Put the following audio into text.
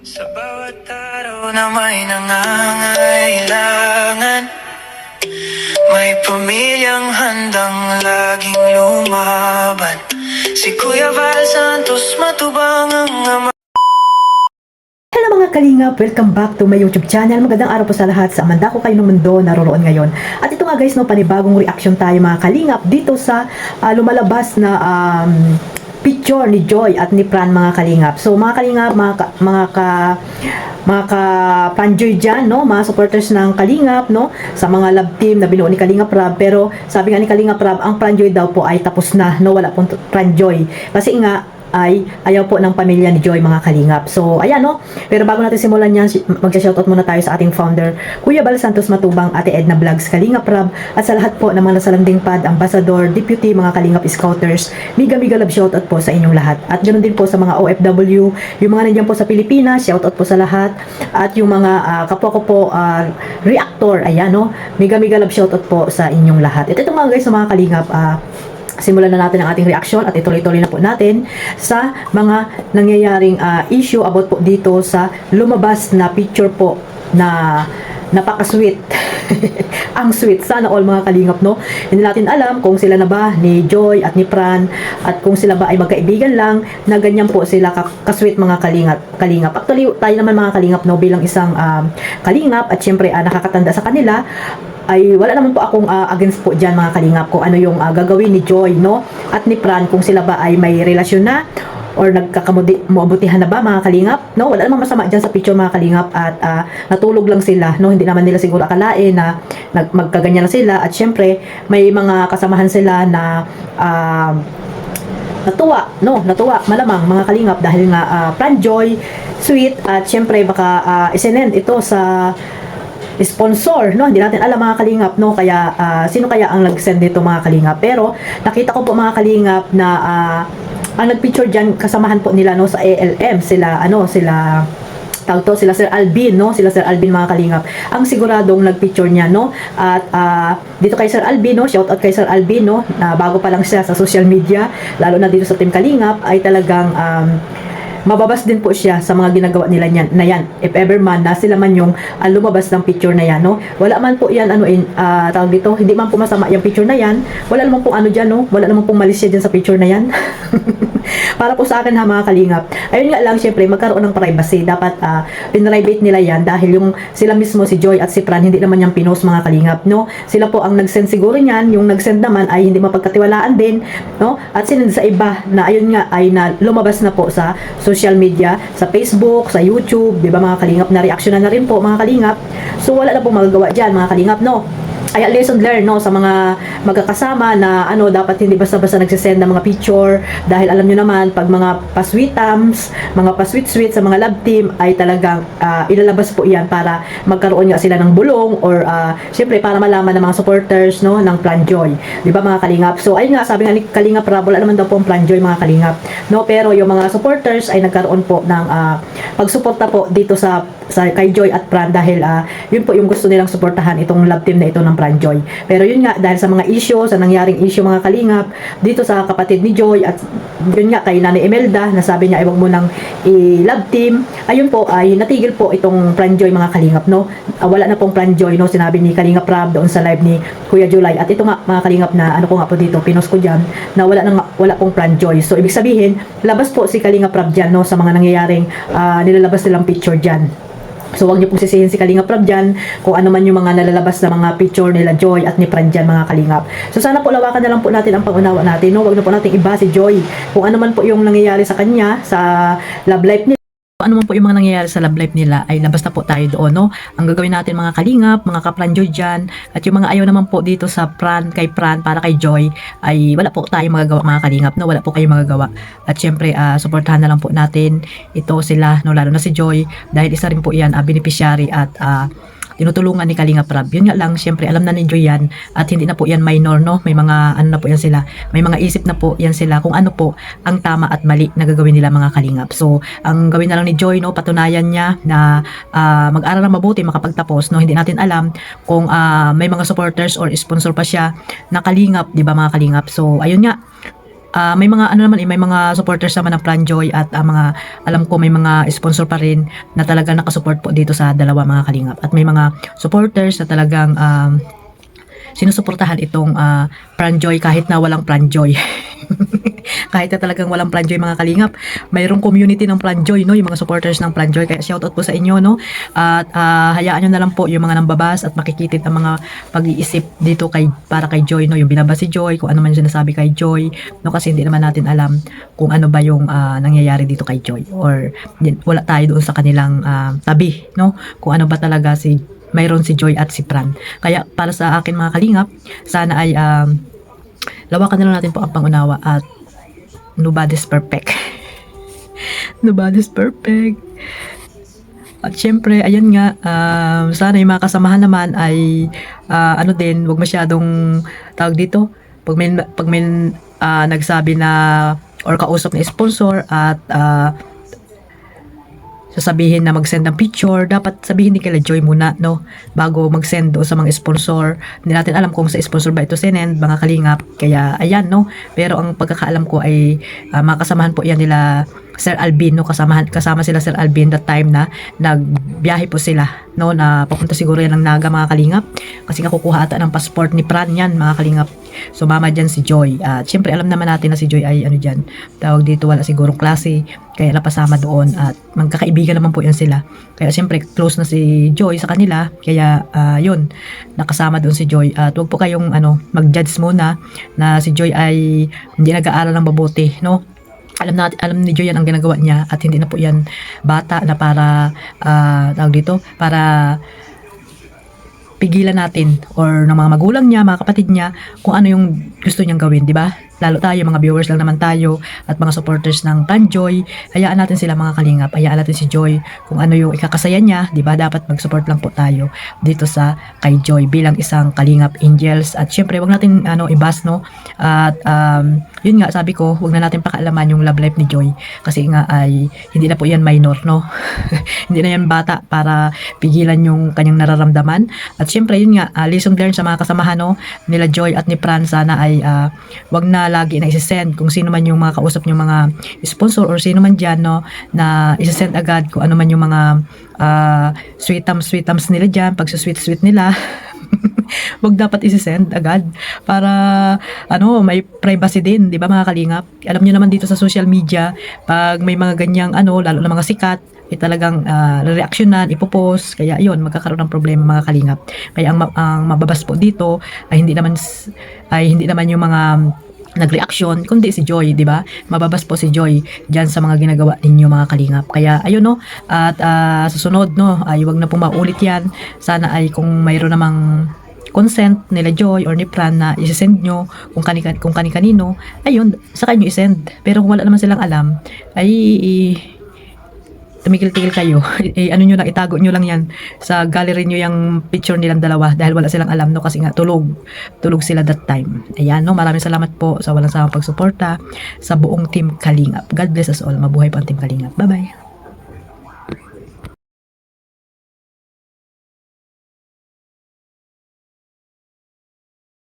Sa bawat araw na may nangangailangan, may pamilyang handang laging lumaban. Si Kuya Val Santos matubang ang ama. Hello mga kalingap! Welcome back to my YouTube channel. Magandang araw po sa lahat sa amanda ko kayo ng mundo naroroon ngayon. At ito nga guys, no, panibagong reaction tayo mga kalingap dito sa lumalabas na picture ni Joy at ni Fran mga kalingap. So mga kalingap, mga ka-Panjoy dyan, no? Mga supporters ng Kalingap, no? Sa mga love team na binuo ni Kalingap Rab. Pero sabi nga ni Kalingap Rab, ang Panjoy daw po ay tapos na, no? Wala pong Panjoy. Kasi nga, ay ayaw po ng pamilya ni Joy mga kalingap. So, ayan no. Pero bago natin simulan yan, mag-shoutout muna tayo sa ating founder, Kuya Val Santos Matubang, Ate Edna Vlogs, Kalingap Rab, at sa lahat po ng mga nasa landing pad, ambassador, deputy, mga Kalingap Scouters, mega love shoutout po sa inyong lahat. At ganoon din po sa mga OFW, yung mga nandiyan po sa Pilipinas, shoutout po sa lahat. At yung mga kapwa ko po, reactor, ayan no. Mega love shoutout po sa inyong lahat. Ito mga guys, sa mga Kalingap, simulan na natin ang ating reaction at ituloy-tuloy na po natin sa mga nangyayaring issue about po dito sa lumabas na picture po na napaka-sweet. Ang sweet. Sana all mga kalingap, no? Hindi natin alam kung sila na ba ni Joy at ni Fran at kung sila ba ay magkaibigan lang na ganyan po sila ka-sweet mga kalingap. Actually, tayo naman mga kalingap, no, bilang isang kalingap at syempre nakakatanda sa kanila, ay wala naman po akong against po dyan mga kalingap kung ano yung gagawin ni Joy, no, at ni Fran, kung sila ba ay may relasyon na or nagkakamabutihan na ba mga kalingap, no? Wala namang masama dyan sa picture mga kalingap at natulog lang sila, no? Hindi naman nila siguro akalain na magkaganyan na sila at syempre may mga kasamahan sila na natuwa malamang mga kalingap dahil nga Fran Joy sweet at syempre baka isinend ito sa sponsor, no? Hindi natin alam mga kalingap, no? Kaya sino kaya ang nag-send dito mga kalingap? Pero nakita ko po mga kalingap na ang nag-picture diyan kasamahan po nila, no, sa ALM sila sila Sir Alvin, no? Sila Sir Alvin mga kalingap. Ang siguradong nag-picture niya, no? At dito kay Sir Alvin, no? Shout out kay Sir Alvin, no? Na bago pa lang siya sa social media, lalo na dito sa Team Kalingap ay talagang mababas din po siya sa mga ginagawa nila na yan. If ever man na sila man yung lumabas ng picture na yan, no? Wala man po yan, tawag dito, hindi man po masama yung picture na yan. Wala naman po dyan, no? Wala naman pong mali siya dyan sa picture na yan. Para po sa akin ha mga kalingap. Ayun nga lang, syempre, magkaroon ng privacy. Dapat pinrivate nila yan dahil yung sila mismo, si Joy at si Fran, hindi naman yung pinost mga kalingap, no? Sila po ang nag-send siguro niyan. Yung nag-send naman ay hindi mapagkatiwalaan din, no? At sinend sa iba na ayun nga ay na lumabas na po sa social media, sa Facebook, sa YouTube, di ba mga kalingap, na reaction na rin po mga kalingap. So wala na po magagawa dyan mga kalingap, no? Ay lesson learned, no, sa mga magkakasama na dapat hindi basta-basta nagsisend ng mga picture dahil alam nyo naman pag mga pasweetams, mga pasweet-sweet sa mga love team ay talagang ilalabas po yan para magkaroon nga sila ng bulong or syempre para malaman ng mga supporters, no, ng Fran Joy, di ba mga kalingap. So ayun nga, sabi nga ni Kalingap Rab, wala naman daw po ang Fran Joy mga kalingap, no, pero yung mga supporters ay nagkaroon po ng pagsuporta po dito sa kay Joy at Fran dahil yun po yung gusto nilang suportahan itong love team na ito ng Fran Joy. Pero yun nga, dahil sa mga issue, sa nangyaring issue mga kalingap dito sa kapatid ni Joy at yun nga kay Nanay Imelda na sabi niya ay wag mo nang i-love team, ayun po ay natigil po itong Fran Joy mga kalingap, no. Wala na pong Fran Joy, no, sinabi ni Kalingap Rab doon sa live ni Kuya July. At ito nga mga kalingap na ko nga po dito, pinost ko dyan na wala pong Fran Joy. So ibig sabihin, labas po si Kalingap Rab dyan, no, sa mga nangyayaring nilalabas nilang picture dyan. So wag niyo pong sisihin si Kalingap Rab dyan kung ano man yung mga nalalabas na mga picture nila Joy at ni Fran dyan mga kalingap. So sana po lawakan na lang po natin ang pag-unawa natin, no? Wag na po natin iba si Joy kung ano man po yung nangyayari sa kanya sa love life niya. Ano man po yung mga nangyayari sa love life nila ay labas na po tayo doon, no? Ang gagawin natin mga kalingap, mga ka-Fran Joy dyan, at yung mga ayaw naman po dito sa kay Fran para kay Joy ay wala po tayong magagawa mga kalingap, no? Wala po kayong magagawa. At syempre suportahan na lang po natin ito sila, no? Lalo na si Joy dahil isa rin po yan beneficiary at tinutulungan ni Kalingap Rab. Yun nga lang, syempre alam na ni Joy yan at hindi na po yan minor, no? May mga na po yan sila. May mga isip na po yan sila kung ano po ang tama at mali na gagawin nila mga kalingap. So, ang gawin na lang ni Joy, no, patunayan niya na mag-aral na mabuti, makapagtapos, no? Hindi natin alam kung may mga supporters or sponsor pa siya na kalingap, 'di ba mga kalingap? So, ayun nga. may mga ano naman may mga supporters naman ng Plan Joy at mga alam ko may mga sponsor pa rin na talagang nakasupport po dito sa dalawa mga kalingap. At may mga supporters na talagang sinusuportahan itong Plan Joy kahit na walang Plan Joy. Kahit na talagang walang Plan Joy mga kalingap, mayroong community ng Plan Joy, no, yung mga supporters ng Plan Joy. Kaya shoutout po sa inyo, no. At hayaan nyo na lang po yung mga nambabas at makikitid ang mga pag-iisip dito para kay Joy, no, yung binabas si Joy, kung ano man yung sinasabi kay Joy, no, kasi hindi naman natin alam kung ano ba yung nangyayari dito kay Joy, or wala tayo doon sa kanilang tabi, no, kung ano ba talaga mayroon si Joy at si Pran. Kaya para sa akin mga kalingap, sana ay lawakan na lang natin po ang pangunawa at nobody's perfect. Nobody's perfect. At syempre, ayan nga, sana yung mga kasamahan naman ay ano din, wag masyadong tawag dito. Pag may nagsabi na or kausap na sponsor at sasabihin na mag-send ng picture, dapat sabihin din kila Joy muna, no, bago mag-send doon sa mga sponsor. Hindi natin alam kung sa sponsor ba ito sinend, mga kalingap. Kaya ayan, no, pero ang pagkakaalam ko ay makasamahan po yan nila Sir Alvin, no, kasama sila Sir Alvin that time na nagbiyahe po sila, no, na papunta siguro yan ng Naga mga kalingap, kasi nga kukuha ata ng passport ni Pran yan mga kalingap. Sumama dyan si Joy. At syempre alam naman natin na si Joy ay ano dyan, tawag dito, wala sigurong klase, kaya napasama doon at magkakaibigan naman po yan sila. Kaya syempre close na si Joy sa kanila, kaya yun, nakasama doon si Joy. At wag po kayong mag-judge muna na si Joy ay hindi nag-aaral ng mabuti, no. Alam ni Joy yan ang ginagawa niya at hindi na po yan bata na para tawag dito, para pigilan natin or ng mga magulang niya, mga kapatid niya, kung ano yung gusto niyang gawin, di ba? Lalo tayo, mga viewers lang naman tayo at mga supporters ng Plan Joy. Hayaan natin sila mga kalingap, hayaan natin si Joy kung ano yung ikakasaya niya, di ba? Dapat mag-support lang po tayo dito sa kay Joy bilang isang kalingap angels. At syempre, wag natin ibas, no? At yun nga, sabi ko, wag na natin pakialaman yung love life ni Joy kasi nga ay hindi na po yan minor, no? Hindi na yan bata para pigilan yung kanyang nararamdaman. At syempre, yun nga, lesson learned sa mga kasamahan, no, nila Joy at ni Pran, sana ay wag na lagi na isi-send kung sino man yung mga kausap yung mga sponsor or sino man dyan, no, na isi-send agad kung ano man yung mga sweetums nila dyan, pag sweet nila. Wag dapat isi-send agad para may privacy din, di ba mga kalingap? Alam niyo naman dito sa social media, pag may mga ganyang lalo na mga sikat, talagang reaksyonan, ipopost, kaya yun, magkakaroon ng problema mga kalingap. Kaya ang mababas po dito ay hindi naman yung mga nagreaksyon, kundi si Joy, di ba? Mababas po si Joy diyan sa mga ginagawa ninyo mga kalingap. Kaya ayun, no, at susunod, no, ay wag na pong maulit yan. Sana ay kung mayroon namang consent nila Joy or ni Pran na i-send nyo kung kani-kanino, ayun, saka nyo i-send. Pero kung wala naman silang alam, ay tumigil-tigil kayo. Nyo lang, itago nyo lang yan sa gallery nyo yung picture nilang dalawa dahil wala silang alam, no, kasi nga tulog sila that time. Ayan, no, maraming salamat po sa walang sawang pagsuporta sa buong Team Kalingap. God bless us all. Mabuhay po ang Team Kalingap. Bye-bye.